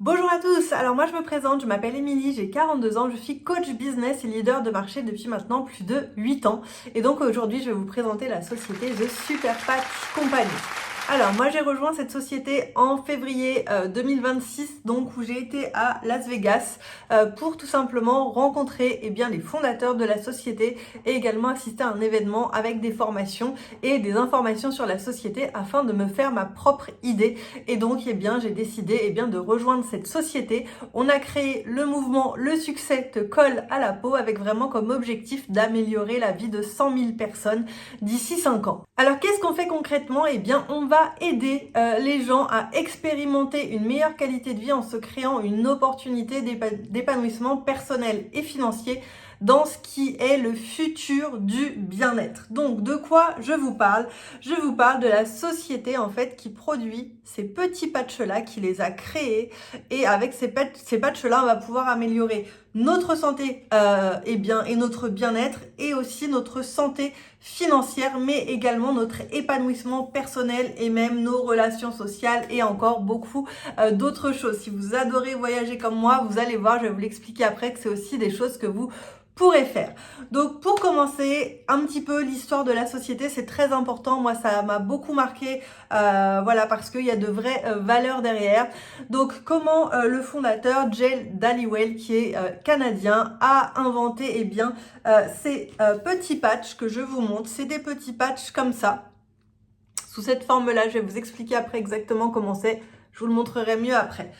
Bonjour à tous, alors moi je me présente, je m'appelle Émilie, j'ai 42 ans, je suis coach business et leader de marché depuis maintenant plus de 8 ans. Et donc aujourd'hui je vais vous présenter la société The Super Patch Company. Alors moi j'ai rejoint cette société en février 2026, donc où j'ai été à Las Vegas pour tout simplement rencontrer les fondateurs de la société et également assister à un événement avec des formations et des informations sur la société afin de me faire ma propre idée. Et donc j'ai décidé de rejoindre cette société. On a créé le mouvement Le succès te colle à la peau avec vraiment comme objectif d'améliorer la vie de 100 000 personnes d'ici 5 ans. Alors qu'est-ce qu'on fait concrètement? On va aider les gens à expérimenter une meilleure qualité de vie en se créant une opportunité d'épanouissement personnel et financier dans ce qui est le futur du bien-être. Donc, de quoi je vous parle? Je vous parle de la société en fait qui produit ces petits patchs-là, qui les a créés, et avec ces patchs-là, on va pouvoir améliorer notre santé et notre bien-être, et aussi notre santé financière, mais également notre épanouissement personnel et même nos relations sociales et encore beaucoup d'autres choses. Si vous adorez voyager comme moi, vous allez voir, je vais vous l'expliquer après, que c'est aussi des choses que vous pourrez faire. Donc pour commencer un petit peu l'histoire de la société, c'est très important. Moi ça m'a beaucoup marqué parce qu'il y a de vraies valeurs derrière. Donc comment le fondateur Jay Dallywell, qui est canadien, a inventé ces petits patchs que je vous montre. C'est des petits patchs comme ça, sous cette forme là. Je vais vous expliquer après exactement comment c'est, je vous le montrerai mieux après.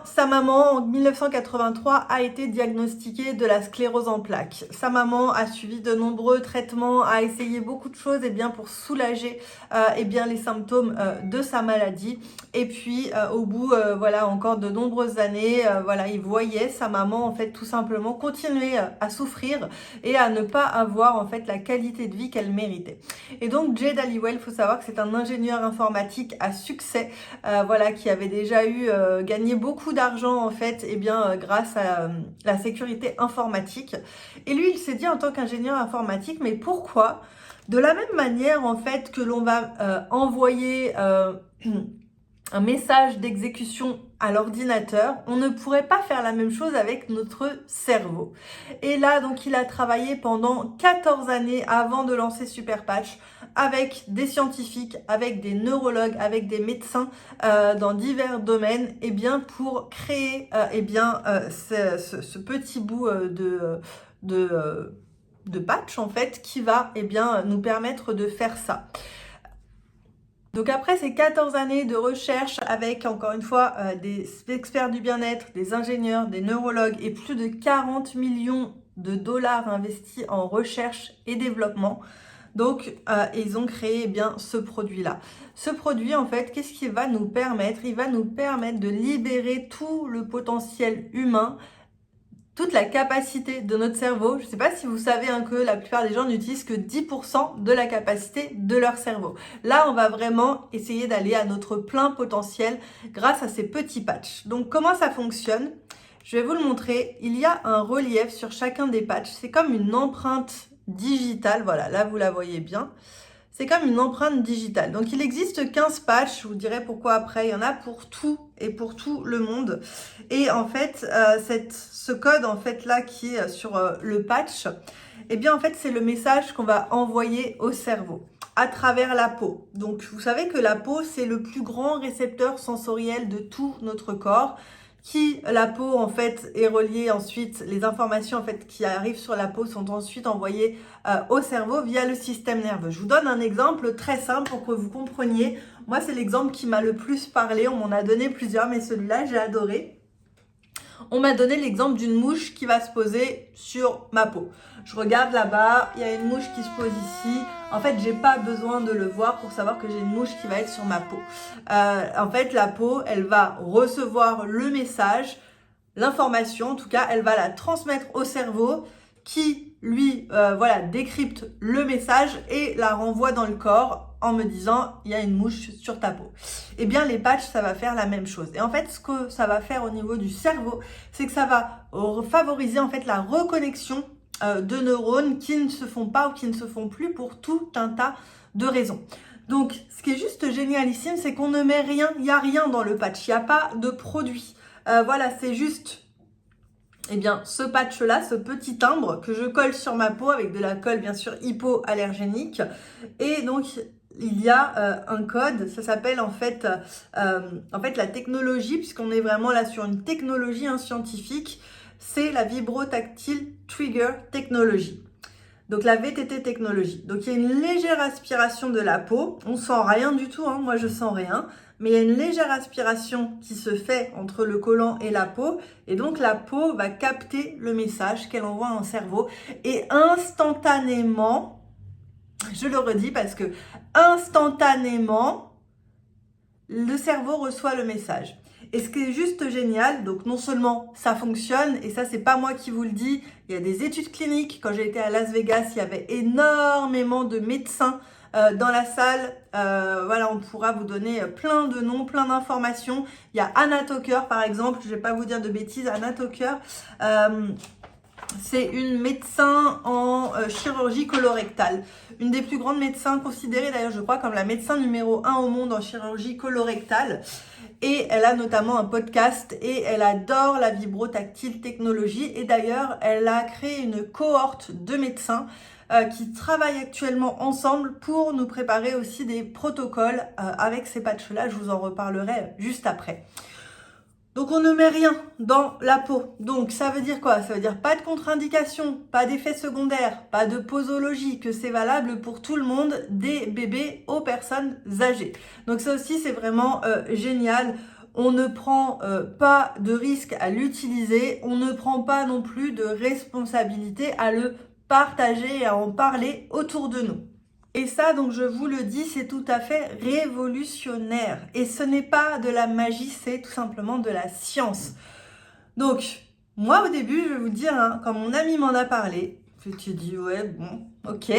Sa maman, en 1983, a été diagnostiquée de la sclérose en plaques. Sa maman a suivi de nombreux traitements, a essayé beaucoup de choses pour soulager les symptômes de sa maladie. Et puis, au bout encore de nombreuses années, il voyait sa maman en fait tout simplement continuer à souffrir et à ne pas avoir en fait la qualité de vie qu'elle méritait. Et donc, Jay Dallywell, il faut savoir que c'est un ingénieur informatique à succès, qui avait déjà eu gagné beaucoup d'argent en fait grâce à la sécurité informatique. Et lui il s'est dit en tant qu'ingénieur informatique, mais pourquoi de la même manière en fait que l'on va envoyer un message d'exécution à l'ordinateur, on ne pourrait pas faire la même chose avec notre cerveau. Et là, donc, il a travaillé pendant 14 années avant de lancer Super Patch avec des scientifiques, avec des neurologues, avec des médecins dans divers domaines, pour créer ce petit bout de patch en fait qui va nous permettre de faire ça. Donc après ces 14 années de recherche avec encore une fois des experts du bien-être, des ingénieurs, des neurologues et plus de 40 millions de dollars investis en recherche et développement, donc ils ont créé ce produit-là. Ce produit en fait, qu'est-ce qu'il va nous permettre? Il va nous permettre de libérer tout le potentiel humain, toute la capacité de notre cerveau. Je ne sais pas si vous savez que la plupart des gens n'utilisent que 10% de la capacité de leur cerveau. Là, on va vraiment essayer d'aller à notre plein potentiel grâce à ces petits patchs. Donc, comment ça fonctionne? Je vais vous le montrer. Il y a un relief sur chacun des patchs. C'est comme une empreinte digitale. Voilà, là, vous la voyez bien. C'est comme une empreinte digitale. Donc, il existe 15 patchs. Je vous dirai pourquoi après. Il y en a pour tout et pour tout le monde. Et en fait, ce code en fait là qui est sur le patch, c'est le message qu'on va envoyer au cerveau à travers la peau. Donc, vous savez que la peau, c'est le plus grand récepteur sensoriel de tout notre corps. La peau en fait est reliée ensuite, les informations en fait qui arrivent sur la peau sont ensuite envoyées au cerveau via le système nerveux. Je vous donne un exemple très simple pour que vous compreniez. Moi, c'est l'exemple qui m'a le plus parlé. On m'en a donné plusieurs, mais celui-là, j'ai adoré. On m'a donné l'exemple d'une mouche qui va se poser sur ma peau. Je regarde là-bas, il y a une mouche qui se pose ici. En fait, j'ai pas besoin de le voir pour savoir que j'ai une mouche qui va être sur ma peau. En fait, la peau, elle va recevoir le message, l'information, en tout cas, elle va la transmettre au cerveau qui, lui, décrypte le message et la renvoie dans le corps en me disant il y a une mouche sur ta peau. Les patchs, ça va faire la même chose. Et en fait, ce que ça va faire au niveau du cerveau, c'est que ça va favoriser en fait la reconnexion de neurones qui ne se font pas ou qui ne se font plus pour tout un tas de raisons. Donc, ce qui est juste génialissime, c'est qu'on ne met rien, il n'y a rien dans le patch, il n'y a pas de produit. Voilà, c'est juste, eh bien, ce patch-là, ce petit timbre que je colle sur ma peau avec de la colle, bien sûr, hypoallergénique. Et donc, il y a un code, ça s'appelle en fait la technologie, puisqu'on est vraiment là sur une technologie scientifique, c'est la Vibrotactile Trigger Technology. Donc la VTT technologie. Donc il y a une légère aspiration de la peau. On sent rien du tout, moi je sens rien. Mais il y a une légère aspiration qui se fait entre le collant et la peau. Et donc la peau va capter le message qu'elle envoie en cerveau. Et instantanément, je le redis parce que instantanément, le cerveau reçoit le message. Et ce qui est juste génial, donc non seulement ça fonctionne, et ça c'est pas moi qui vous le dis, il y a des études cliniques. Quand j'ai été à Las Vegas, il y avait énormément de médecins dans la salle. Voilà, on pourra vous donner plein de noms, plein d'informations. Il y a Anna Toker par exemple, je vais pas vous dire de bêtises, Anna Toker. C'est une médecin en chirurgie colorectale. Une des plus grandes médecins considérée d'ailleurs, je crois, comme la médecin numéro 1 au monde en chirurgie colorectale. Et elle a notamment un podcast et elle adore la vibrotactile technologie. Et d'ailleurs, elle a créé une cohorte de médecins qui travaillent actuellement ensemble pour nous préparer aussi des protocoles avec ces patchs-là. Je vous en reparlerai juste après. Donc on ne met rien dans la peau. Donc ça veut dire quoi? Ça veut dire pas de contre-indication, pas d'effet secondaire, pas de posologie, que c'est valable pour tout le monde, des bébés aux personnes âgées. Donc ça aussi c'est vraiment génial. On ne prend pas de risque à l'utiliser, on ne prend pas non plus de responsabilité à le partager et à en parler autour de nous. Et ça, donc je vous le dis, c'est tout à fait révolutionnaire. Et ce n'est pas de la magie, c'est tout simplement de la science. Donc, moi au début, je vais vous dire, quand mon ami m'en a parlé, je me suis dit, ouais, bon, ok.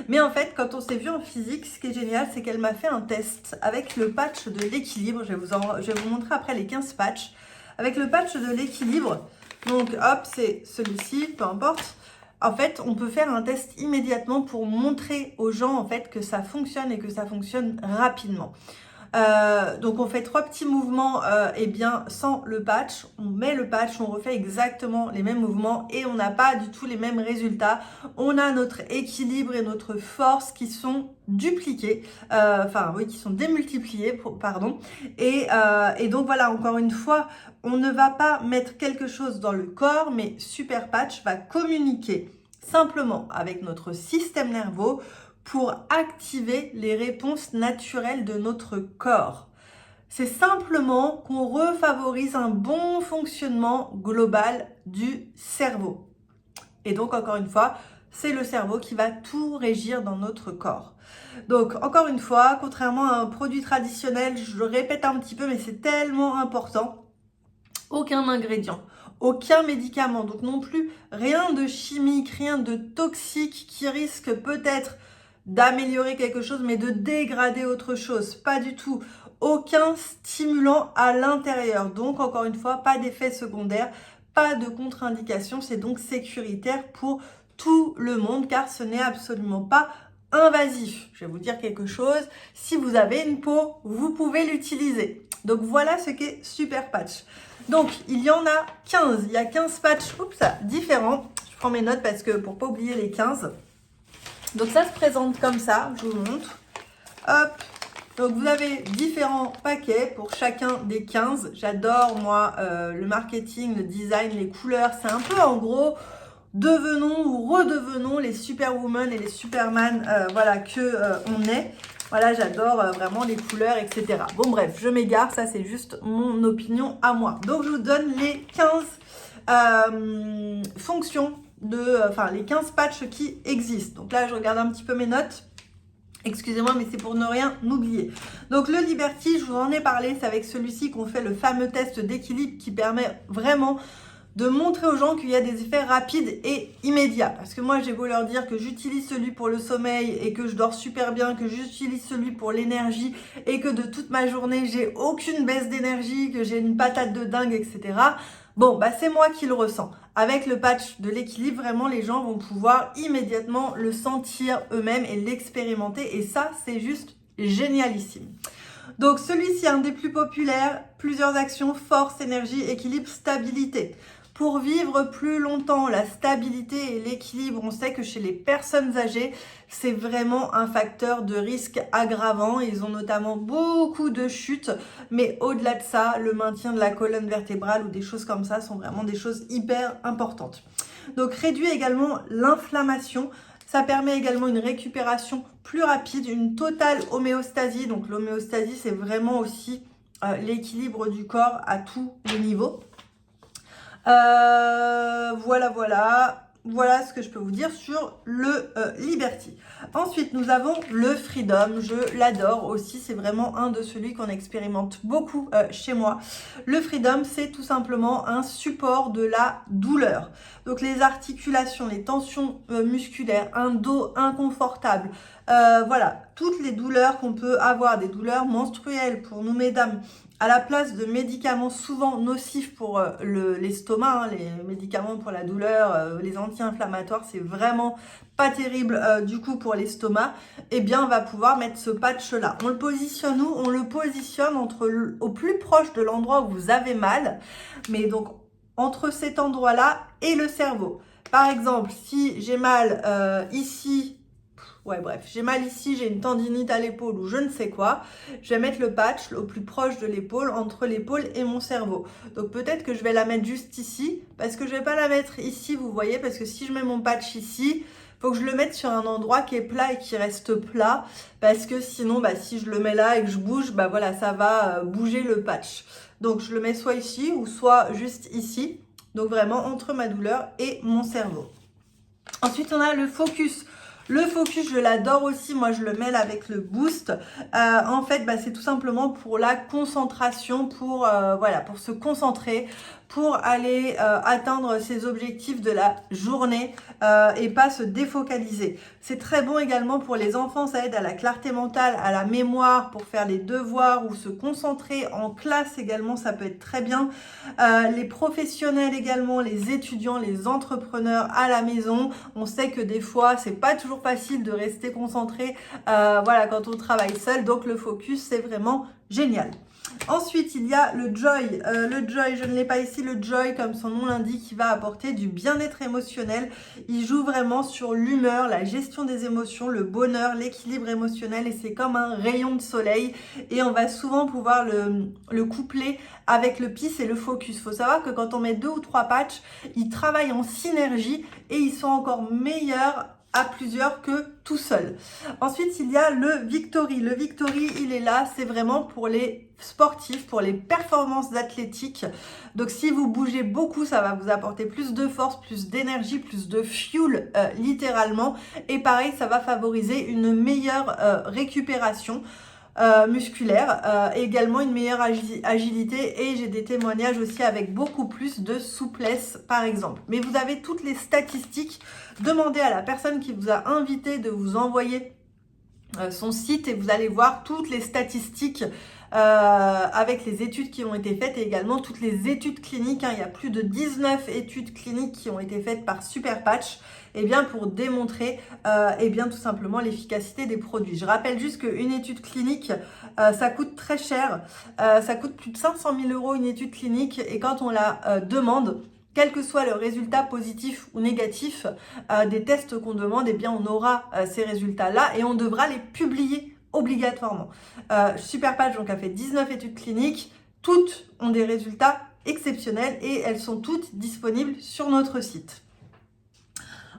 Mais en fait, quand on s'est vu en physique, ce qui est génial, c'est qu'elle m'a fait un test avec le patch de l'équilibre. Je vais vous montrer après les 15 patchs. Avec le patch de l'équilibre, donc hop, c'est celui-ci, peu importe. En fait, on peut faire un test immédiatement pour montrer aux gens en fait que ça fonctionne et que ça fonctionne rapidement. Donc on fait 3 petits mouvements sans le patch, on met le patch, on refait exactement les mêmes mouvements et on n'a pas du tout les mêmes résultats. On a notre équilibre et notre force qui sont dupliqués, qui sont démultipliés, pardon. Et donc voilà, encore une fois, on ne va pas mettre quelque chose dans le corps, mais Super Patch va communiquer simplement avec notre système nerveux pour activer les réponses naturelles de notre corps. C'est simplement qu'on refavorise un bon fonctionnement global du cerveau. Et donc, encore une fois, c'est le cerveau qui va tout régir dans notre corps. Donc, encore une fois, contrairement à un produit traditionnel, je le répète un petit peu, mais c'est tellement important, aucun ingrédient, aucun médicament, donc non plus rien de chimique, rien de toxique qui risque peut-être d'améliorer quelque chose, mais de dégrader autre chose. Pas du tout. Aucun stimulant à l'intérieur. Donc, encore une fois, pas d'effet secondaire, pas de contre-indication. C'est donc sécuritaire pour tout le monde, car ce n'est absolument pas invasif. Je vais vous dire quelque chose. Si vous avez une peau, vous pouvez l'utiliser. Donc, voilà ce qu'est Super Patch. Donc, il y en a 15. Il y a 15 patchs différents. Je prends mes notes parce que pour pas oublier les 15. Donc ça se présente comme ça, je vous montre. Hop. Donc vous avez différents paquets pour chacun des 15. J'adore moi le marketing, le design, les couleurs. C'est un peu en gros devenons ou redevenons les Superwoman et les Superman on est. Voilà, j'adore vraiment les couleurs, etc. Bon bref, je m'égare, ça c'est juste mon opinion à moi. Donc je vous donne les 15 fonctions les 15 patchs qui existent. Donc là, je regarde un petit peu mes notes. Excusez-moi, mais c'est pour ne rien oublier. Donc le Liberty, je vous en ai parlé, c'est avec celui-ci qu'on fait le fameux test d'équilibre qui permet vraiment de montrer aux gens qu'il y a des effets rapides et immédiats. Parce que moi, j'ai beau leur dire que j'utilise celui pour le sommeil et que je dors super bien, que j'utilise celui pour l'énergie et que de toute ma journée, j'ai aucune baisse d'énergie, que j'ai une patate de dingue, etc. Bon, c'est moi qui le ressens. Avec le patch de l'équilibre, vraiment, les gens vont pouvoir immédiatement le sentir eux-mêmes et l'expérimenter. Et ça, c'est juste génialissime. Donc celui-ci est un des plus populaires, plusieurs actions, force, énergie, équilibre, stabilité. Pour vivre plus longtemps, la stabilité et l'équilibre, on sait que chez les personnes âgées, c'est vraiment un facteur de risque aggravant. Ils ont notamment beaucoup de chutes, mais au-delà de ça, le maintien de la colonne vertébrale ou des choses comme ça sont vraiment des choses hyper importantes. Donc réduit également l'inflammation. Ça permet également une récupération plus rapide, une totale homéostasie. Donc l'homéostasie, c'est vraiment aussi l'équilibre du corps à tous les niveaux. Voilà ce que je peux vous dire sur le Liberty. Ensuite, nous avons le Freedom. Je l'adore aussi. C'est vraiment un de celui qu'on expérimente beaucoup chez moi. Le Freedom, c'est tout simplement un support de la douleur. Donc, les articulations, les tensions musculaires, un dos inconfortable. Voilà, toutes les douleurs qu'on peut avoir, des douleurs menstruelles pour nous, mesdames, à la place de médicaments souvent nocifs pour l'estomac, les médicaments pour la douleur, les anti-inflammatoires, c'est vraiment pas terrible du coup pour l'estomac, eh bien on va pouvoir mettre ce patch là. On le positionne où? On le positionne au plus proche de l'endroit où vous avez mal, mais donc entre cet endroit là et le cerveau. Par exemple, si j'ai mal ici, j'ai mal ici, j'ai une tendinite à l'épaule ou je ne sais quoi, je vais mettre le patch au plus proche de l'épaule, entre l'épaule et mon cerveau. Donc peut-être que je vais la mettre juste ici, parce que je vais pas la mettre ici, vous voyez, parce que si je mets mon patch ici, faut que je le mette sur un endroit qui est plat et qui reste plat, parce que sinon, si je le mets là et que je bouge, ça va bouger le patch. Donc je le mets soit ici ou soit juste ici, donc vraiment entre ma douleur et mon cerveau. Ensuite, on a le focus. Le focus, je l'adore aussi. Moi, je le mêle avec le boost. En fait, c'est tout simplement pour la concentration, pour se concentrer, pour aller atteindre ses objectifs de la journée et pas se défocaliser. C'est très bon également pour les enfants. Ça aide à la clarté mentale, à la mémoire, pour faire les devoirs ou se concentrer en classe également. Ça peut être très bien. Les professionnels également, les étudiants, les entrepreneurs à la maison. On sait que des fois, c'est pas toujours facile de rester concentré quand on travaille seul. Donc le focus, c'est vraiment génial. Ensuite, il y a le Joy. Le Joy, je ne l'ai pas ici. Le Joy, comme son nom l'indique, il va apporter du bien-être émotionnel. Il joue vraiment sur l'humeur, la gestion des émotions, le bonheur, l'équilibre émotionnel. Et c'est comme un rayon de soleil. Et on va souvent pouvoir le coupler avec le Peace et le Focus. Il faut savoir que quand on met 2 ou 3 patchs, ils travaillent en synergie et ils sont encore meilleurs à plusieurs que tout seul. Ensuite, il y a le Victory. Le Victory, il est là, c'est vraiment pour les sportifs, pour les performances athlétiques. Donc, si vous bougez beaucoup, ça va vous apporter plus de force, plus d'énergie, plus de fuel, littéralement. Et pareil, ça va favoriser une meilleure récupération musculaire, également une meilleure agilité, et j'ai des témoignages aussi avec beaucoup plus de souplesse par exemple. Mais vous avez toutes les statistiques. Demandez à la personne qui vous a invité de vous envoyer son site et vous allez voir toutes les statistiques avec les études qui ont été faites et également toutes les études cliniques. Il y a plus de 19 études cliniques qui ont été faites par Superpatch pour démontrer tout simplement l'efficacité des produits. Je rappelle juste qu'une étude clinique, ça coûte très cher. Ça coûte plus de 500 000 € une étude clinique, et quand on la demande, quel que soit le résultat positif ou négatif des tests qu'on demande, on aura ces résultats-là et on devra les publier obligatoirement. Superpatch donc a fait 19 études cliniques, toutes ont des résultats exceptionnels et elles sont toutes disponibles sur notre site.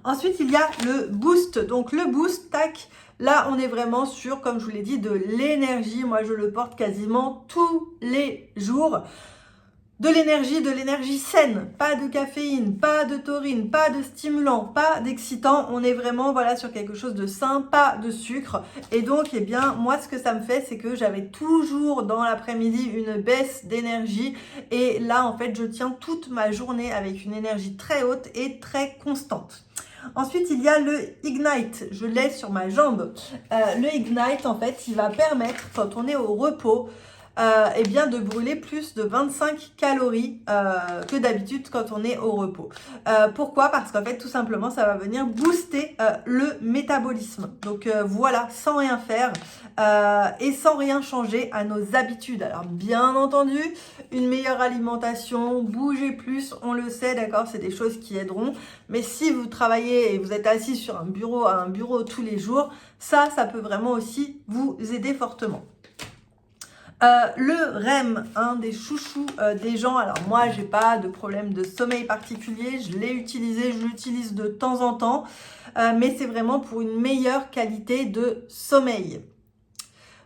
Ensuite, il y a le Boost. Donc le Boost, tac, là on est vraiment sur, comme je vous l'ai dit, de l'énergie. Moi je le porte quasiment tous les jours. De l'énergie saine, pas de caféine, pas de taurine, pas de stimulant, pas d'excitant. On est vraiment sur quelque chose de sain, pas de sucre. Et donc, moi, ce que ça me fait, c'est que j'avais toujours dans l'après-midi une baisse d'énergie. Et là, en fait, je tiens toute ma journée avec une énergie très haute et très constante. Ensuite, il y a le Ignite. Je l'ai sur ma jambe. Le Ignite, en fait, il va permettre, quand on est au repos, eh bien de brûler plus de 25 calories que d'habitude quand on est au repos. Pourquoi? Parce qu'en fait tout simplement ça va venir booster le métabolisme. Donc voilà, sans rien faire et sans rien changer à nos habitudes. Alors bien entendu, une meilleure alimentation, bouger plus, on le sait, d'accord, c'est des choses qui aideront. Mais si vous travaillez et vous êtes assis sur un bureau tous les jours, ça peut vraiment aussi vous aider fortement. Le REM, un des chouchous des gens. Alors moi, j'ai pas de problème de sommeil particulier. Je l'ai utilisé, je l'utilise de temps en temps. Mais c'est vraiment pour une meilleure qualité de sommeil.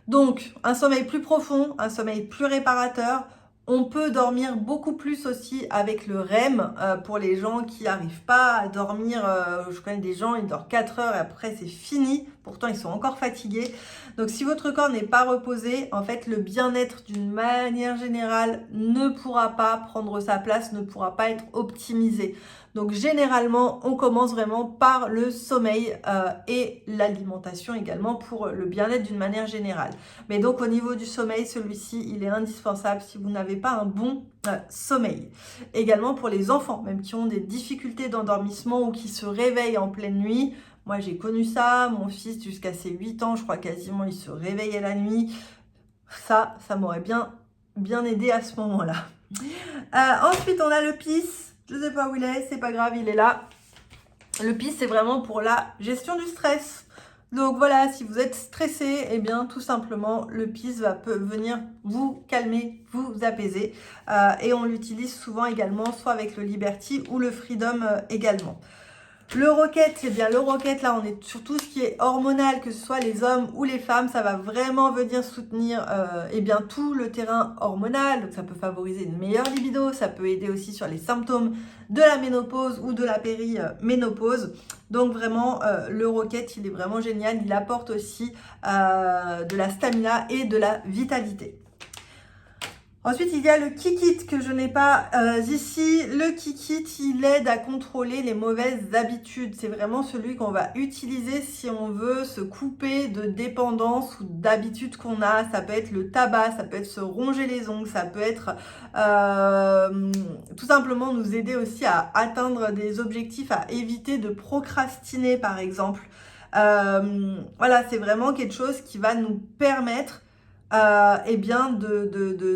Donc, un sommeil plus profond, un sommeil plus réparateur. On peut dormir beaucoup plus aussi avec le REM pour les gens qui n'arrivent pas à dormir. Je connais des gens, ils dorment 4 heures et après c'est fini. Pourtant, ils sont encore fatigués. Donc, si votre corps n'est pas reposé, en fait, le bien-être d'une manière générale ne pourra pas prendre sa place, ne pourra pas être optimisé. Donc, généralement, on commence vraiment par le sommeil et l'alimentation également pour le bien-être d'une manière générale. Mais donc, au niveau du sommeil, celui-ci, il est indispensable si vous n'avez pas un bon sommeil. Également pour les enfants, même qui ont des difficultés d'endormissement ou qui se réveillent en pleine nuit. Moi, j'ai connu ça. Mon fils, jusqu'à ses 8 ans, je crois quasiment, il se réveillait la nuit. Ça m'aurait bien aidé à ce moment-là. Ensuite, on a le PIS. Je ne sais pas où il est, c'est pas grave, il est là. Le PIS, c'est vraiment pour la gestion du stress. Donc voilà, si vous êtes stressé, eh bien tout simplement, le PIS peut venir vous calmer, vous apaiser. Et on l'utilise souvent également, soit avec le Liberty ou le Freedom également. Le Rocket, eh bien le Rocket, là on est sur tout ce qui est hormonal, que ce soit les hommes ou les femmes, ça va vraiment venir soutenir eh bien tout le terrain hormonal. Donc ça peut favoriser une meilleure libido, ça peut aider aussi sur les symptômes de la ménopause ou de la périménopause. Donc vraiment le Rocket, il est vraiment génial, il apporte aussi de la stamina et de la vitalité. Ensuite, il y a le Kikit que je n'ai pas ici. Le Kikit, il aide à contrôler les mauvaises habitudes. C'est vraiment celui qu'on va utiliser si on veut se couper de dépendance ou d'habitudes qu'on a. Ça peut être le tabac, ça peut être se ronger les ongles, ça peut être tout simplement nous aider aussi à atteindre des objectifs, à éviter de procrastiner par exemple. Voilà, c'est vraiment quelque chose qui va nous permettre eh bien de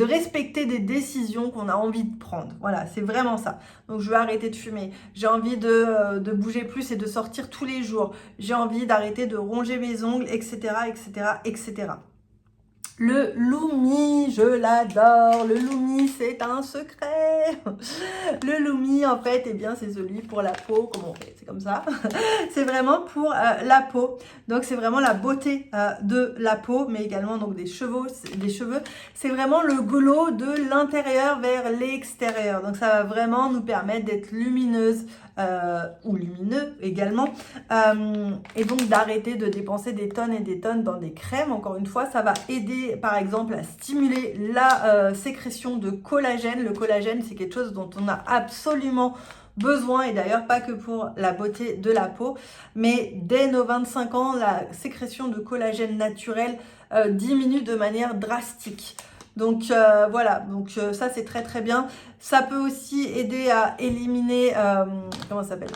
respecter des décisions qu'on a envie de prendre. Voilà, c'est vraiment ça. Donc, je vais arrêter de fumer. J'ai envie de bouger plus et de sortir tous les jours. J'ai envie d'arrêter de ronger mes ongles, etc., etc., etc. Le Lumi, je l'adore. Le Lumi, c'est un secret. Le Lumi, en fait, eh bien, c'est celui pour la peau. Comment on fait? C'est comme ça. C'est vraiment pour la peau. Donc, c'est vraiment la beauté de la peau, mais également donc des cheveux. C'est vraiment le glow de l'intérieur vers l'extérieur. Donc, ça va vraiment nous permettre d'être lumineuse ou lumineux également. Et donc, d'arrêter de dépenser des tonnes et des tonnes dans des crèmes. Encore une fois, ça va aider par exemple à stimuler la sécrétion de collagène. Le collagène, c'est quelque chose dont on a absolument besoin et d'ailleurs pas que pour la beauté de la peau, mais dès nos 25 ans, la sécrétion de collagène naturel diminue de manière drastique. Donc voilà, donc ça c'est très très bien. Ça peut aussi aider à éliminer, comment ça s'appelle ?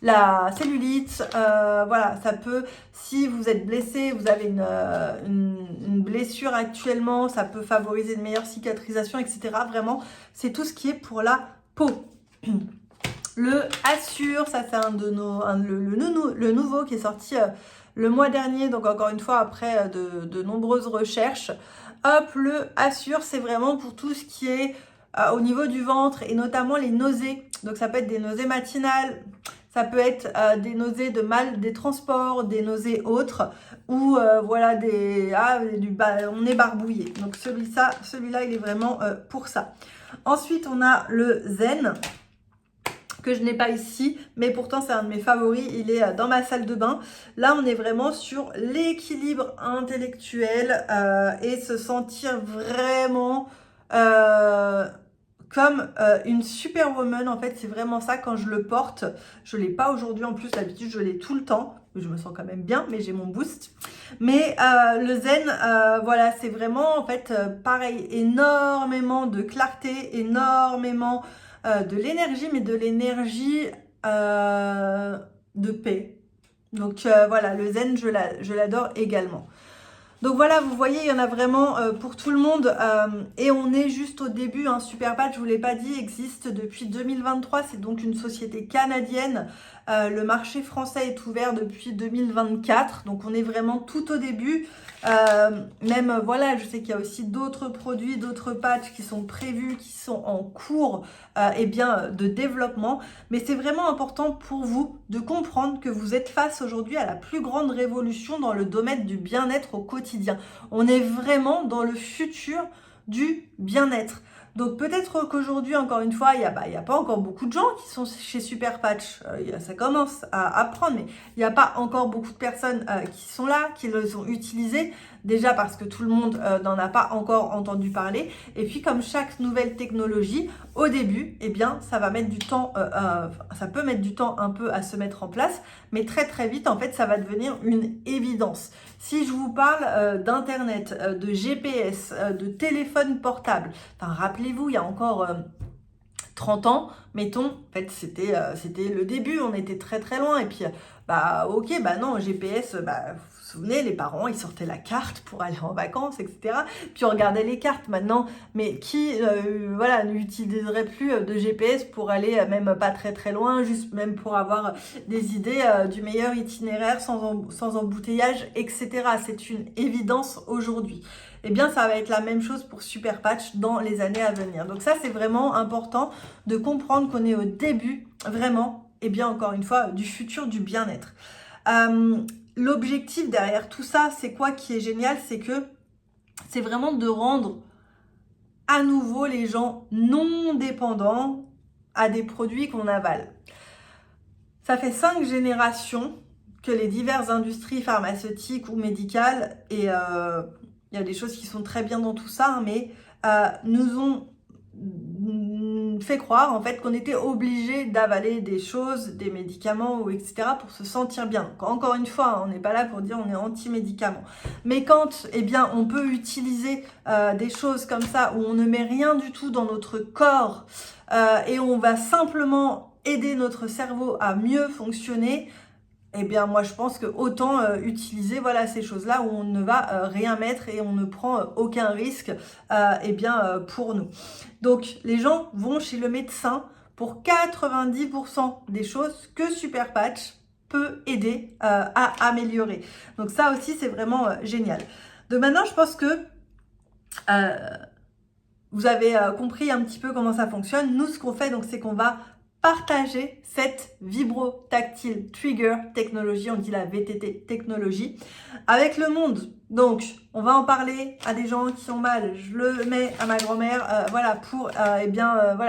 La cellulite, voilà, ça peut, si vous êtes blessé, vous avez une blessure actuellement, ça peut favoriser une meilleure cicatrisation, etc. Vraiment, c'est tout ce qui est pour la peau. Le Assure, ça c'est le nouveau qui est sorti le mois dernier, donc encore une fois après de nombreuses recherches. Hop, le Assure, c'est vraiment pour tout ce qui est au niveau du ventre et notamment les nausées. Donc ça peut être des nausées matinales, ça peut être des nausées de mal des transports, des nausées autres, ou voilà, on est barbouillé. Donc celui-là, il est vraiment pour ça. Ensuite, on a le Zen, que je n'ai pas ici, mais pourtant c'est un de mes favoris, il est dans ma salle de bain. Là, on est vraiment sur l'équilibre intellectuel et se sentir vraiment comme une superwoman. En fait, c'est vraiment ça quand je le porte. Je ne l'ai pas aujourd'hui en plus, d'habitude je l'ai tout le temps. Je me sens quand même bien, mais j'ai mon boost. Mais le zen, voilà, c'est vraiment en fait pareil, énormément de clarté, énormément de l'énergie, mais de l'énergie de paix. Donc voilà, le zen, je l'adore également. Donc voilà, vous voyez, il y en a vraiment pour tout le monde et on est juste au début. Hein. Superpatch, je vous l'ai pas dit, existe depuis 2023. C'est donc une société canadienne. Le marché français est ouvert depuis 2024. Donc on est vraiment tout au début. Même voilà, je sais qu'il y a aussi d'autres produits, d'autres patchs qui sont prévus, qui sont en cours de développement. Mais c'est vraiment important pour vous de comprendre que vous êtes face aujourd'hui à la plus grande révolution dans le domaine du bien-être au quotidien. On est vraiment dans le futur du bien-être. Donc peut-être qu'aujourd'hui, encore une fois, il y a pas encore beaucoup de gens qui sont chez Superpatch. Ça commence à prendre, mais il n'y a pas encore beaucoup de personnes qui sont là, qui les ont utilisés. Déjà parce que tout le monde n'en a pas encore entendu parler. Et puis comme chaque nouvelle technologie, au début, eh bien, ça va mettre du temps, ça peut mettre du temps un peu à se mettre en place, mais très très vite, en fait, ça va devenir une évidence. Si je vous parle d'internet, de GPS, de téléphone portable, enfin rappelez-vous, il y a encore 30 ans, mettons, en fait, c'était le début, on était très très loin. Et puis, ok, non, GPS, vous vous souvenez, les parents, ils sortaient la carte pour aller en vacances, etc. Puis on regardait les cartes maintenant. Mais qui, n'utiliserait plus de GPS pour aller même pas très très loin, juste même pour avoir des idées du meilleur itinéraire sans embouteillage, etc. C'est une évidence aujourd'hui. Eh bien, ça va être la même chose pour Superpatch dans les années à venir. Donc ça, c'est vraiment important de comprendre qu'on est au début, vraiment, encore une fois, du futur du bien-être. L'objectif derrière tout ça, c'est quoi qui est génial? C'est que c'est vraiment de rendre à nouveau les gens non dépendants à des produits qu'on avale. Ça fait 5 générations que les diverses industries pharmaceutiques ou médicales, et il y a des choses qui sont très bien dans tout ça, mais nous ont fait croire en fait qu'on était obligé d'avaler des choses, des médicaments ou etc. pour se sentir bien. Donc, encore une fois, on n'est pas là pour dire on est anti-médicaments. Mais quand on peut utiliser des choses comme ça où on ne met rien du tout dans notre corps et on va simplement aider notre cerveau à mieux fonctionner, moi je pense que autant utiliser ces choses-là où on ne va rien mettre et on ne prend aucun risque pour nous. Donc les gens vont chez le médecin pour 90% des choses que Superpatch peut aider à améliorer. Donc ça aussi c'est vraiment génial. Donc maintenant je pense que vous avez compris un petit peu comment ça fonctionne. Nous ce qu'on fait donc c'est qu'on va partager cette vibro-tactile trigger technologie, on dit la VTT technologie, avec le monde. Donc, on va en parler à des gens qui ont mal. Je le mets à ma grand-mère,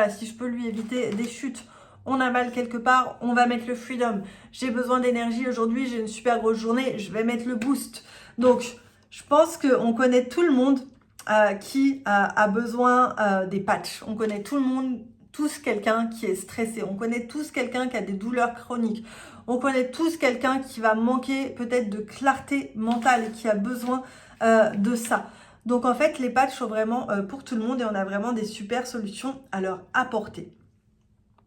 si je peux lui éviter des chutes. On a mal quelque part, on va mettre le Freedom. J'ai besoin d'énergie aujourd'hui, j'ai une super grosse journée, je vais mettre le Boost. Donc, je pense qu'on connaît tout le monde qui a besoin des patchs. On connaît tout le monde, tous quelqu'un qui est stressé. On connaît tous quelqu'un qui a des douleurs chroniques. On connaît tous quelqu'un qui va manquer peut-être de clarté mentale et qui a besoin de ça. Donc en fait, les patchs sont vraiment pour tout le monde et on a vraiment des super solutions à leur apporter.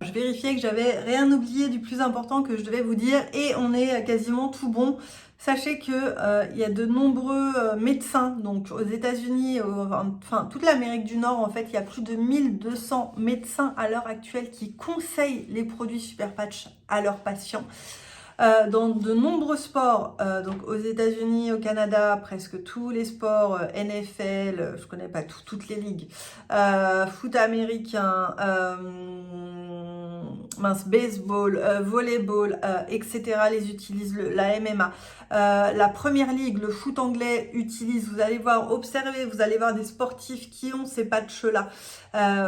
Je vérifiais que j'avais rien oublié du plus important que je devais vous dire et on est quasiment tout bon. Sachez que il y a de nombreux médecins, donc aux États-Unis, toute l'Amérique du Nord, en fait, il y a plus de 1200 médecins à l'heure actuelle qui conseillent les produits Superpatch à leurs patients. Dans de nombreux sports, donc aux États-Unis, au Canada, presque tous les sports, NFL, je connais pas toutes les ligues, foot américain, baseball, volleyball, etc. les utilisent, la MMA. La première ligue, le foot anglais utilise, vous allez voir, observez, vous allez voir des sportifs qui ont ces patchs-là.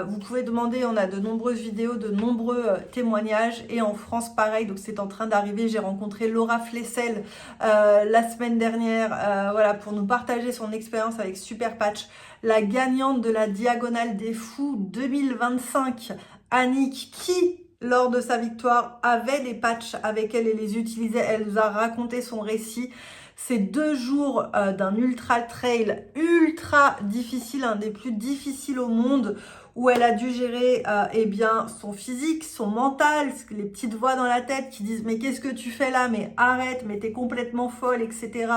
Vous pouvez demander, on a de nombreuses vidéos, de nombreux témoignages et en France pareil, donc c'est en train d'arriver. J'ai rencontré Laura Flessel la semaine dernière pour nous partager son expérience avec Superpatch, la gagnante de la Diagonale des Fous 2025, Annick, qui lors de sa victoire, avait les patchs avec elle et les utilisait. Elle nous a raconté son récit. C'est 2 jours d'un ultra trail ultra difficile, un des plus difficiles au monde, où elle a dû gérer eh bien, son physique, son mental, les petites voix dans la tête qui disent « mais qu'est-ce que tu fais là, mais arrête, mais t'es complètement folle, etc. »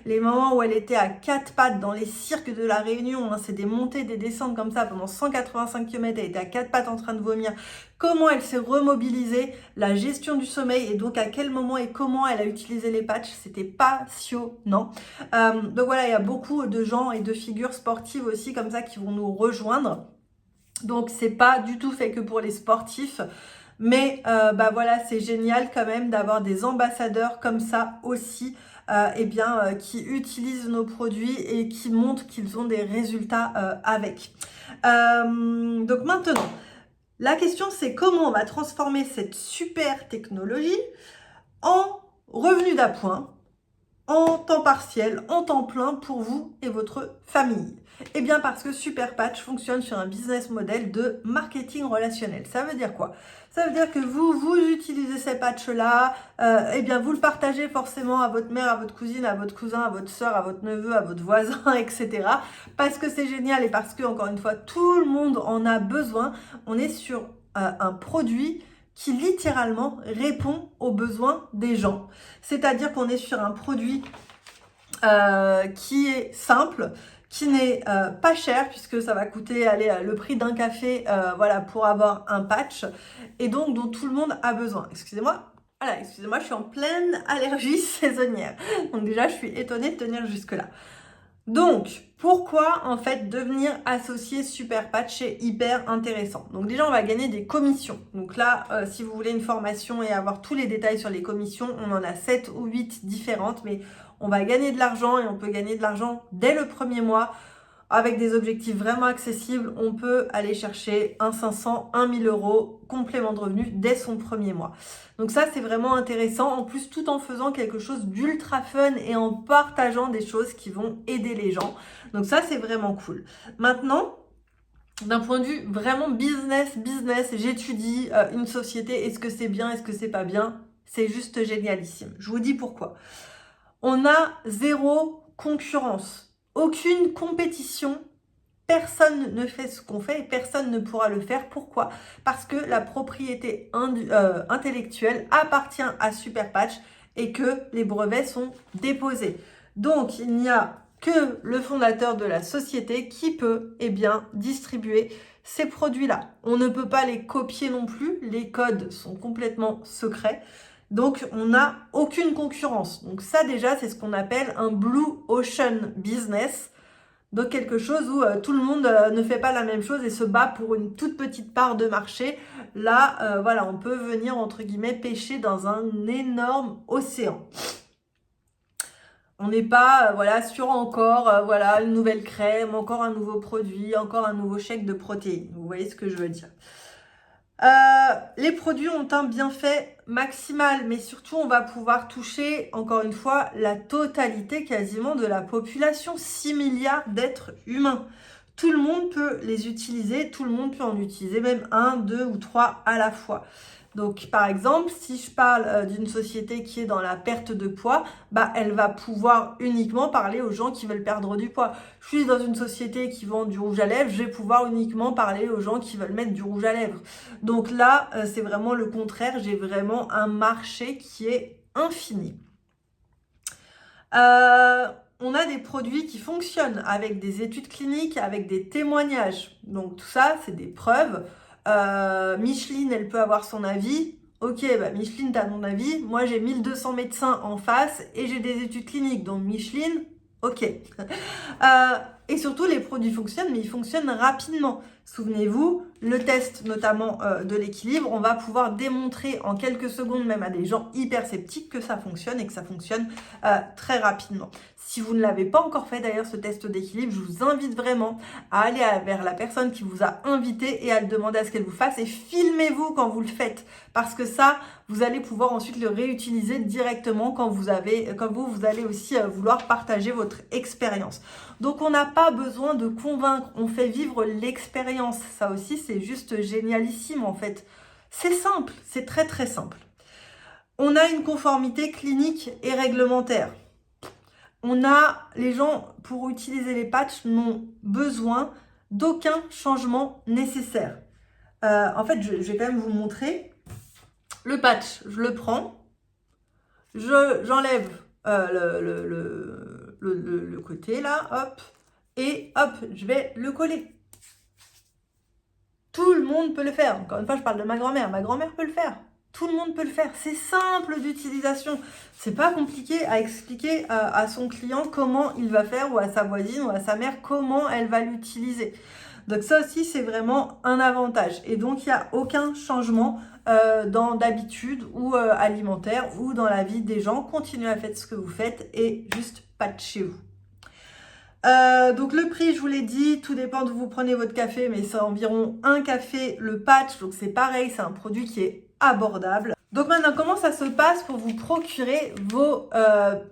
Les moments où elle était à 4 pattes dans les cirques de la Réunion, hein, c'est des montées, des descentes comme ça pendant 185 km, elle était à 4 pattes en train de vomir. Comment elle s'est remobilisée, la gestion du sommeil et donc à quel moment et comment elle a utilisé les patchs, c'était passionnant. Donc voilà, il y a beaucoup de gens et de figures sportives aussi comme ça qui vont nous rejoindre. Donc c'est pas du tout fait que pour les sportifs, mais bah voilà, c'est génial quand même d'avoir des ambassadeurs comme ça aussi, qui utilisent nos produits et qui montrent qu'ils ont des résultats avec. Donc maintenant, la question c'est comment on va transformer cette super technologie en revenu d'appoint, en temps partiel, en temps plein pour vous et votre famille. Eh bien parce que Super Patch fonctionne sur un business model de marketing relationnel. Ça veut dire quoi? Ça veut dire que vous utilisez ces patchs-là, vous le partagez forcément à votre mère, à votre cousine, à votre cousin, à votre soeur, à votre neveu, à votre voisin, etc. Parce que c'est génial et parce que, encore une fois, tout le monde en a besoin. On est sur un produit qui littéralement répond aux besoins des gens. C'est-à-dire qu'on est sur un produit qui est simple, qui n'est pas cher puisque ça va coûter le prix d'un café pour avoir un patch et donc dont tout le monde a besoin. Excusez-moi, je suis en pleine allergie saisonnière. Donc déjà, je suis étonnée de tenir jusque-là. Donc, pourquoi en fait devenir associé Super Patch est hyper intéressant. Donc déjà, on va gagner des commissions. Donc là, si vous voulez une formation et avoir tous les détails sur les commissions, on en a 7 ou 8 différentes, mais on va gagner de l'argent et on peut gagner de l'argent dès le premier mois. Avec des objectifs vraiment accessibles, on peut aller chercher un 500, 1 1000 euros complément de revenus dès son premier mois. Donc ça, c'est vraiment intéressant. En plus, tout en faisant quelque chose d'ultra fun et en partageant des choses qui vont aider les gens. Donc ça, c'est vraiment cool. Maintenant, d'un point de vue vraiment business, j'étudie une société. Est-ce que c'est bien, est-ce que c'est pas bien? C'est juste génialissime. Je vous dis pourquoi. On a 0 concurrence. Aucune compétition, personne ne fait ce qu'on fait et personne ne pourra le faire. Pourquoi? Parce que la propriété intellectuelle appartient à Super Patch et que les brevets sont déposés. Donc, il n'y a que le fondateur de la société qui peut distribuer ces produits-là. On ne peut pas les copier non plus, les codes sont complètement secrets. Donc, on n'a aucune concurrence. Donc ça, déjà, c'est ce qu'on appelle un Blue Ocean Business. Donc, quelque chose où tout le monde ne fait pas la même chose et se bat pour une toute petite part de marché. Là, on peut venir, entre guillemets, pêcher dans un énorme océan. On n'est pas sur encore une nouvelle crème, encore un nouveau produit, encore un nouveau chèque de protéines. Vous voyez ce que je veux dire? Les produits ont un bienfait maximal, mais surtout on va pouvoir toucher, encore une fois, la totalité quasiment de la population, 6 milliards d'êtres humains. Tout le monde peut les utiliser, tout le monde peut en utiliser même 1, 2 ou 3 à la fois. Donc, par exemple, si je parle d'une société qui est dans la perte de poids, elle va pouvoir uniquement parler aux gens qui veulent perdre du poids. Je suis dans une société qui vend du rouge à lèvres, je vais pouvoir uniquement parler aux gens qui veulent mettre du rouge à lèvres. Donc là, c'est vraiment le contraire. J'ai vraiment un marché qui est infini. On a des produits qui fonctionnent avec des études cliniques, avec des témoignages. Donc tout ça, c'est des preuves. Micheline, elle peut avoir son avis. Ok, Micheline, t'as mon avis. Moi, j'ai 1200 médecins en face et j'ai des études cliniques. Donc, Micheline, ok. Et surtout, les produits fonctionnent, mais ils fonctionnent rapidement. Souvenez-vous, le test notamment de l'équilibre, on va pouvoir démontrer en quelques secondes, même à des gens hyper sceptiques, que ça fonctionne et que ça fonctionne très rapidement. Si vous ne l'avez pas encore fait d'ailleurs ce test d'équilibre, je vous invite vraiment à aller vers la personne qui vous a invité et à le demander à ce qu'elle vous fasse et filmez-vous quand vous le faites parce que ça, vous allez pouvoir ensuite le réutiliser directement quand vous allez aussi vouloir partager votre expérience. Donc on n'a pas besoin de convaincre, on fait vivre l'expérience. Ça aussi c'est juste génialissime en fait. C'est simple, c'est très très simple. On a une conformité clinique et réglementaire. Les gens, pour utiliser les patchs, n'ont besoin d'aucun changement nécessaire. En fait, je vais quand même vous montrer. Le patch, je le prends, j'enlève le côté là, hop, et hop, je vais le coller. Tout le monde peut le faire. Encore une fois, je parle de ma grand-mère. Ma grand-mère peut le faire. Tout le monde peut le faire. C'est simple d'utilisation. C'est pas compliqué à expliquer à son client comment il va faire, ou à sa voisine ou à sa mère comment elle va l'utiliser. Donc ça aussi, c'est vraiment un avantage. Et donc, il n'y a aucun changement d'habitude ou alimentaire ou dans la vie des gens. Continuez à faire ce que vous faites et juste patchez-vous. Donc le prix, je vous l'ai dit, tout dépend de vous prenez votre café, mais c'est environ un café le patch, donc c'est pareil, c'est un produit qui est abordable. Donc maintenant, comment ça se passe pour vous procurer vos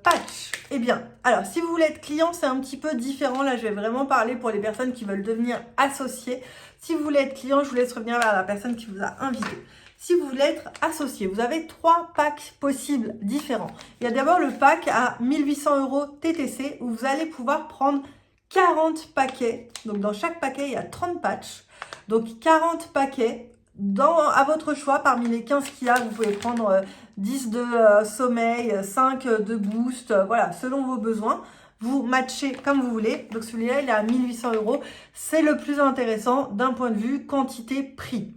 patchs? Eh bien, alors si vous voulez être client, c'est un petit peu différent. Là, je vais vraiment parler pour les personnes qui veulent devenir associés. Si vous voulez être client, je vous laisse revenir vers la personne qui vous a invité. Si vous voulez être associé, vous avez 3 packs possibles différents. Il y a d'abord le pack à 1800 € TTC où vous allez pouvoir prendre 40 paquets. Donc dans chaque paquet, il y a 30 patchs. Donc 40 paquets à votre choix. Parmi les 15 qu'il y a, vous pouvez prendre 10 de sommeil, 5 de boost, voilà, selon vos besoins. Vous matchez comme vous voulez. Donc celui-là, il est à 1800 €. C'est le plus intéressant d'un point de vue quantité-prix.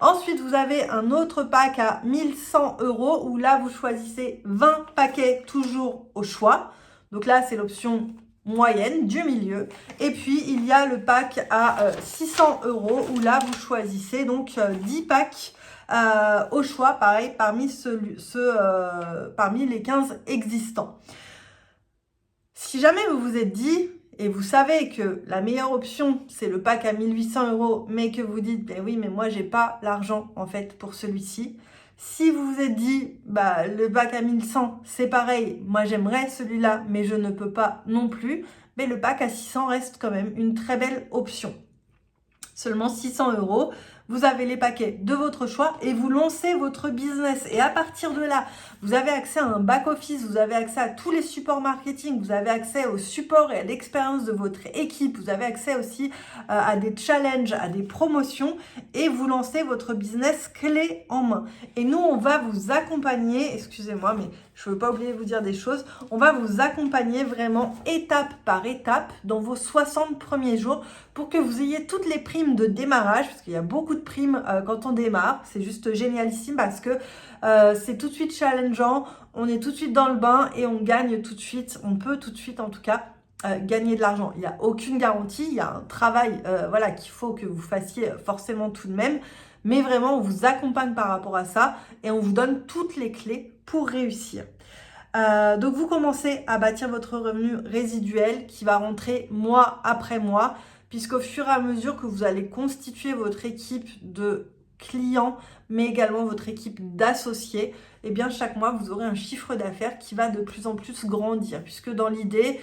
Ensuite, vous avez un autre pack à 1100 € où là, vous choisissez 20 paquets toujours au choix. Donc là, c'est l'option moyenne du milieu. Et puis, il y a le pack à 600 € où là, vous choisissez donc 10 packs au choix, pareil, parmi les 15 existants. Si jamais vous vous êtes dit, et vous savez que la meilleure option, c'est le pack à 1800 €, mais que vous dites, ben oui, mais moi, j'ai pas l'argent, en fait, pour celui-ci. Si vous vous êtes dit, bah, le pack à 1100, c'est pareil, moi, j'aimerais celui-là, mais je ne peux pas non plus, mais le pack à 600 reste quand même une très belle option. Seulement 600 €. Vous avez les paquets de votre choix et vous lancez votre business. Et à partir de là, vous avez accès à un back-office, vous avez accès à tous les supports marketing, vous avez accès au support et à l'expérience de votre équipe, vous avez accès aussi à des challenges, à des promotions et vous lancez votre business clé en main. Et nous, on va vous accompagner, excusez-moi, mais je ne veux pas oublier de vous dire des choses, on va vous accompagner vraiment étape par étape dans vos 60 premiers jours pour que vous ayez toutes les primes de démarrage, parce qu'il y a beaucoup de primes quand on démarre. C'est juste génialissime parce que c'est tout de suite challengeant, on est tout de suite dans le bain et on gagne tout de suite, on peut tout de suite en tout cas gagner de l'argent. Il n'y a aucune garantie, il y a un travail voilà, qu'il faut que vous fassiez forcément tout de même, mais vraiment on vous accompagne par rapport à ça et on vous donne toutes les clés pour réussir. Donc vous commencez à bâtir votre revenu résiduel qui va rentrer mois après mois, puisqu'au fur et à mesure que vous allez constituer votre équipe de clients, mais également votre équipe d'associés, eh bien chaque mois vous aurez un chiffre d'affaires qui va de plus en plus grandir, puisque dans l'idée,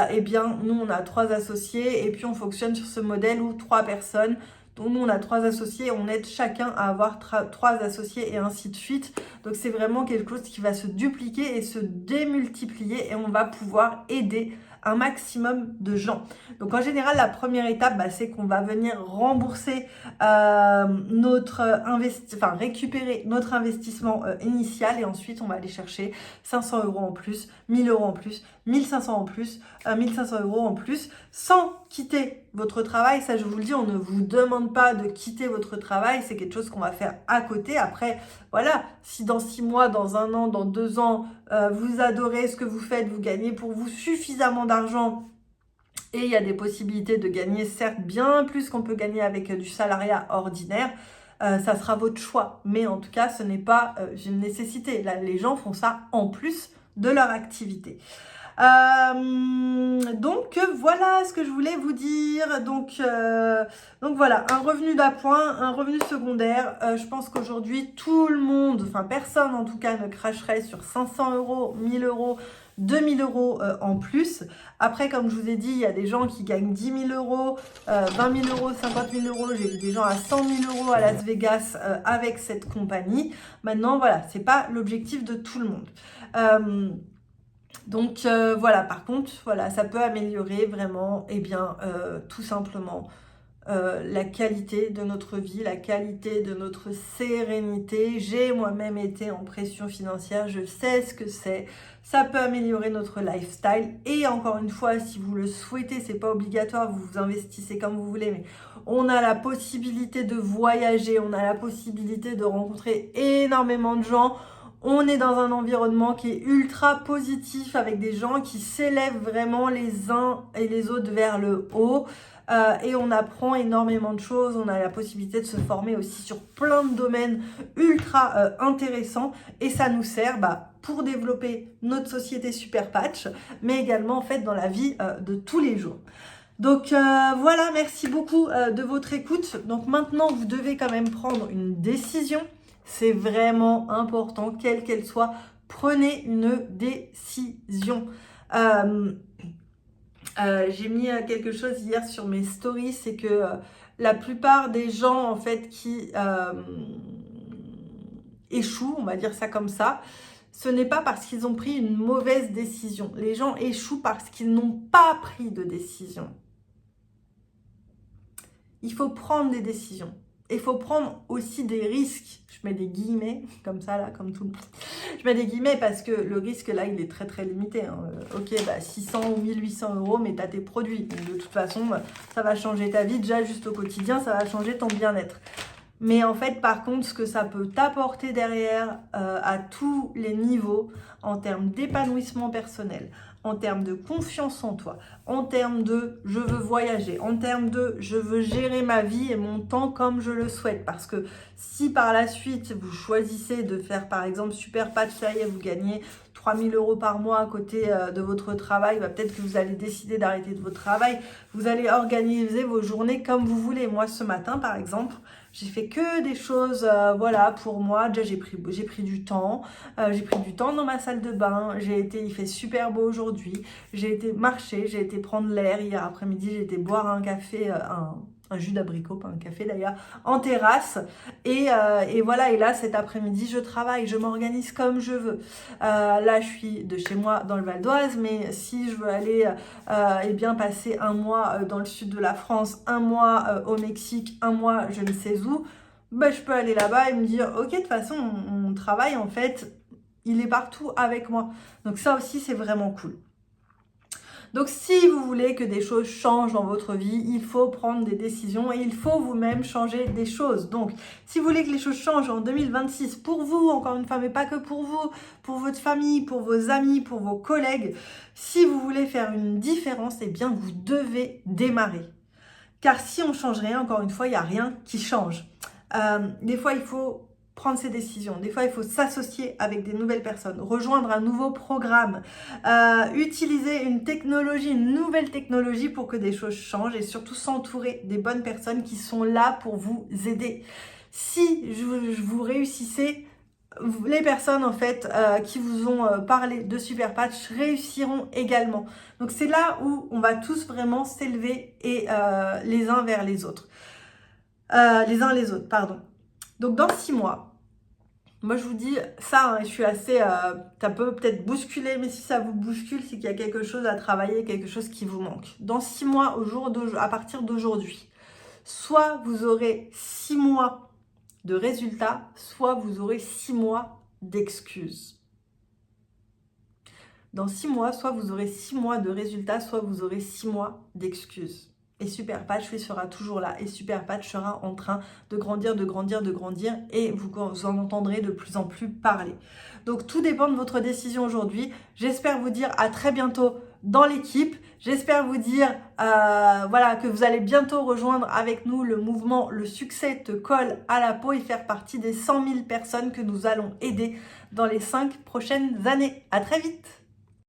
eh bien nous on a 3 associés et puis on fonctionne sur ce modèle où 3 personnes. Donc nous on a 3 associés, on aide chacun à avoir 3 associés et ainsi de suite. Donc c'est vraiment quelque chose qui va se dupliquer et se démultiplier et on va pouvoir aider un maximum de gens. Donc en général, la première étape, c'est qu'on va venir rembourser récupérer notre investissement initial et ensuite on va aller chercher 500 € en plus, 1000 € en plus, 1500 en plus, 1500 € en plus, sans quitter votre travail. Ça, je vous le dis, on ne vous demande pas de quitter votre travail, c'est quelque chose qu'on va faire à côté. Après, voilà, si dans 6 mois, dans 1 an, dans 2 ans, vous adorez ce que vous faites, vous gagnez pour vous suffisamment d'argent et il y a des possibilités de gagner certes bien plus qu'on peut gagner avec du salariat ordinaire, ça sera votre choix. Mais en tout cas, ce n'est pas une nécessité. Là, les gens font ça en plus de leur activité. Donc voilà ce que je voulais vous dire. Donc voilà, un revenu d'appoint, un revenu secondaire. Je pense qu'aujourd'hui tout le monde, enfin personne en tout cas ne cracherait sur 500 €, 1000 €, 2000 € en plus. Après, comme je vous ai dit, il y a des gens qui gagnent 10 000 €, 20 000 €, 50 000 €. J'ai vu des gens à 100 000 € à Las Vegas avec cette compagnie. Maintenant, voilà, c'est pas l'objectif de tout le monde. Donc voilà, par contre, voilà, ça peut améliorer vraiment, eh bien, tout simplement la qualité de notre vie, la qualité de notre sérénité. J'ai moi-même été en pression financière, je sais ce que c'est. Ça peut améliorer notre lifestyle. Et encore une fois, si vous le souhaitez, c'est pas obligatoire, vous vous investissez comme vous voulez, mais on a la possibilité de voyager, on a la possibilité de rencontrer énormément de gens. On est dans un environnement qui est ultra positif avec des gens qui s'élèvent vraiment les uns et les autres vers le haut. Et on apprend énormément de choses, on a la possibilité de se former aussi sur plein de domaines ultra intéressants et ça nous sert pour développer notre société Super Patch, mais également en fait dans la vie de tous les jours. Donc voilà, merci beaucoup de votre écoute. Donc maintenant, vous devez quand même prendre une décision. C'est vraiment important, quelle qu'elle soit. Prenez une décision. J'ai mis quelque chose hier sur mes stories, c'est que la plupart des gens en fait qui échouent, on va dire ça comme ça, ce n'est pas parce qu'ils ont pris une mauvaise décision. Les gens échouent parce qu'ils n'ont pas pris de décision. Il faut prendre des décisions. Et il faut prendre aussi des risques. Je mets des guillemets, comme ça, là, comme tout le monde. Je mets des guillemets parce que le risque, là, il est très, très limité. Hein. Ok, 600 ou 1800 €, mais tu as tes produits. Donc, de toute façon, ça va changer ta vie. Déjà, juste au quotidien, ça va changer ton bien-être. Mais en fait, par contre, ce que ça peut t'apporter derrière à tous les niveaux, en termes d'épanouissement personnel, en termes de confiance en toi, en termes de je veux voyager, en termes de je veux gérer ma vie et mon temps comme je le souhaite. Parce que si par la suite, vous choisissez de faire par exemple Super Patch, ça y est, vous gagnez 3 000 € par mois à côté de votre travail, peut-être que vous allez décider d'arrêter de votre travail. Vous allez organiser vos journées comme vous voulez. Moi, ce matin, par exemple, j'ai fait que des choses, voilà, pour moi. Déjà, j'ai pris du temps. J'ai pris du temps dans ma salle de bain. Il fait super beau aujourd'hui. J'ai été marcher, j'ai été prendre l'air. Hier après-midi, j'ai été boire un café, un jus d'abricot, pas un café d'ailleurs, en terrasse. Et voilà, et là, cet après-midi, je travaille, je m'organise comme je veux. Là, je suis de chez moi dans le Val d'Oise, mais si je veux aller passer un mois dans le sud de la France, un mois au Mexique, un mois je ne sais où, je peux aller là-bas et me dire, ok, de toute façon, mon travail, en fait, il est partout avec moi. Donc ça aussi, c'est vraiment cool. Donc, si vous voulez que des choses changent dans votre vie, il faut prendre des décisions et il faut vous-même changer des choses. Donc, si vous voulez que les choses changent en 2026 pour vous, encore une fois, mais pas que pour vous, pour votre famille, pour vos amis, pour vos collègues, si vous voulez faire une différence, eh bien, vous devez démarrer. Car si on ne change rien, encore une fois, il n'y a rien qui change. Des fois, il faut prendre ses décisions. Des fois, il faut s'associer avec des nouvelles personnes, rejoindre un nouveau programme, utiliser une nouvelle technologie pour que des choses changent et surtout s'entourer des bonnes personnes qui sont là pour vous aider. Si vous réussissez, les personnes en fait qui vous ont parlé de Super Patch réussiront également. Donc c'est là où on va tous vraiment s'élever et les uns vers les autres. Pardon. Donc dans 6 mois, moi je vous dis ça, je suis assez, ça peut peut-être bousculer, mais si ça vous bouscule, c'est qu'il y a quelque chose à travailler, quelque chose qui vous manque. Dans 6 mois, à partir d'aujourd'hui, soit vous aurez 6 mois de résultats, soit vous aurez 6 mois d'excuses. Dans 6 mois, soit vous aurez 6 mois de résultats, soit vous aurez 6 mois d'excuses. Et Super Patch, lui, sera toujours là. Et Super Patch sera en train de grandir, de grandir, de grandir. Et vous en entendrez de plus en plus parler. Donc, tout dépend de votre décision aujourd'hui. J'espère vous dire à très bientôt dans l'équipe. J'espère vous dire que vous allez bientôt rejoindre avec nous le mouvement Le succès te colle à la peau et faire partie des 100 000 personnes que nous allons aider dans les 5 prochaines années. À très vite!